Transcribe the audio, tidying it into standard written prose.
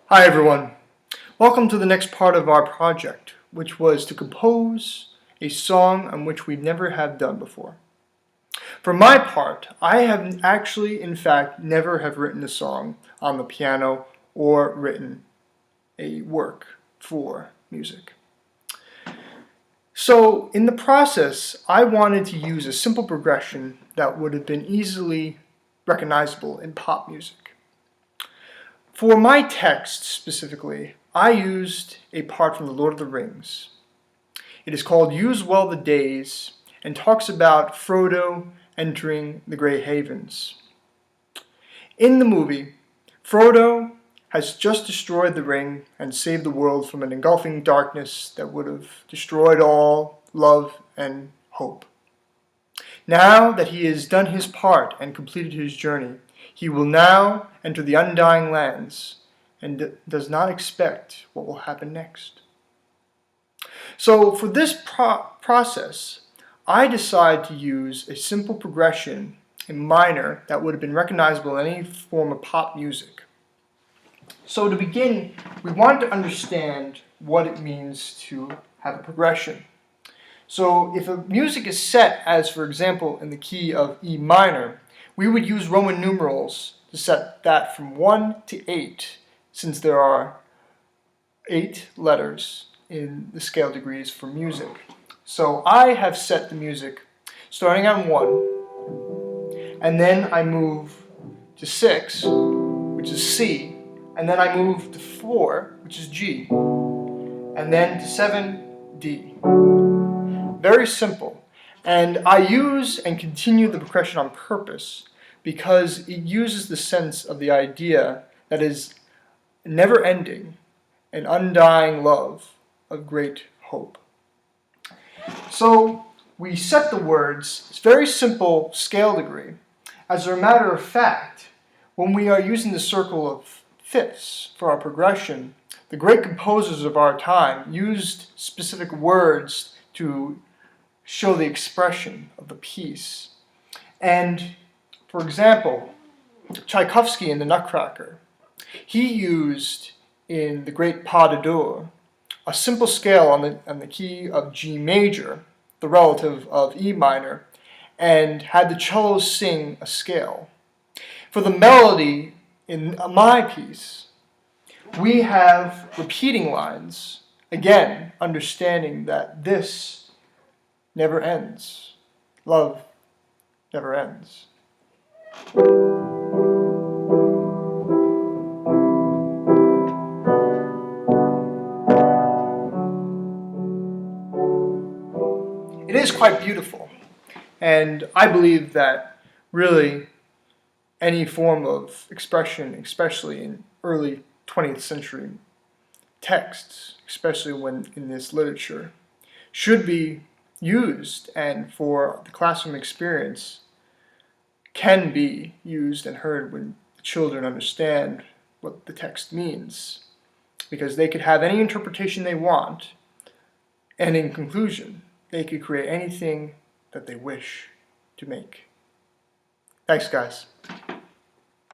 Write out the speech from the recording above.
Hi everyone. Welcome to the next part of our project, which was to compose a song on which we never have done before. For my part, I have actually, in fact, never have written a song on the piano or written a work for music. So in the process, I wanted to use a simple progression that would have been easily recognizable in pop music. For my text specifically, I used a part from The Lord of the Rings. It is called Use Well the Days and talks about Frodo entering the Grey Havens. In the movie, Frodo has just destroyed the ring and saved the world from an engulfing darkness that would have destroyed all love and hope. Now that he has done his part and completed his journey, he will now enter the undying lands and does not expect what will happen next. So for this process, I decided to use a simple progression in minor that would have been recognizable in any form of pop music. So to begin, we want to understand what it means to have a progression. So if a music is set as, for example, in the key of E minor, we would use Roman numerals to set that from 1 to 8, since there are 8 letters in the scale degrees for music. So I have set the music starting on 1, and then I move to 6, which is C, and then I move to 4, which is G, and then to 7, D. Very simple. And I use and continue the progression on purpose because it uses the sense of the idea that is never-ending, an undying love of great hope. So we set the words, it's very simple scale degree. As a matter of fact, when we are using the circle of fifths for our progression, the great composers of our time used specific words to show the expression of the piece. And for example, Tchaikovsky in the Nutcracker, he used in the great Pas de Deux a simple scale on the key of G major, the relative of E minor, and had the cello sing a scale. For the melody in my piece, we have repeating lines, again understanding that this never ends. Love never ends. It is quite beautiful, and I believe that really any form of expression, especially in early 20th century texts, especially when in this literature, should be used, and for the classroom experience can be used and heard when children understand what the text means, because they could have any interpretation they want, and in conclusion they could create anything that they wish to make. Thanks, guys.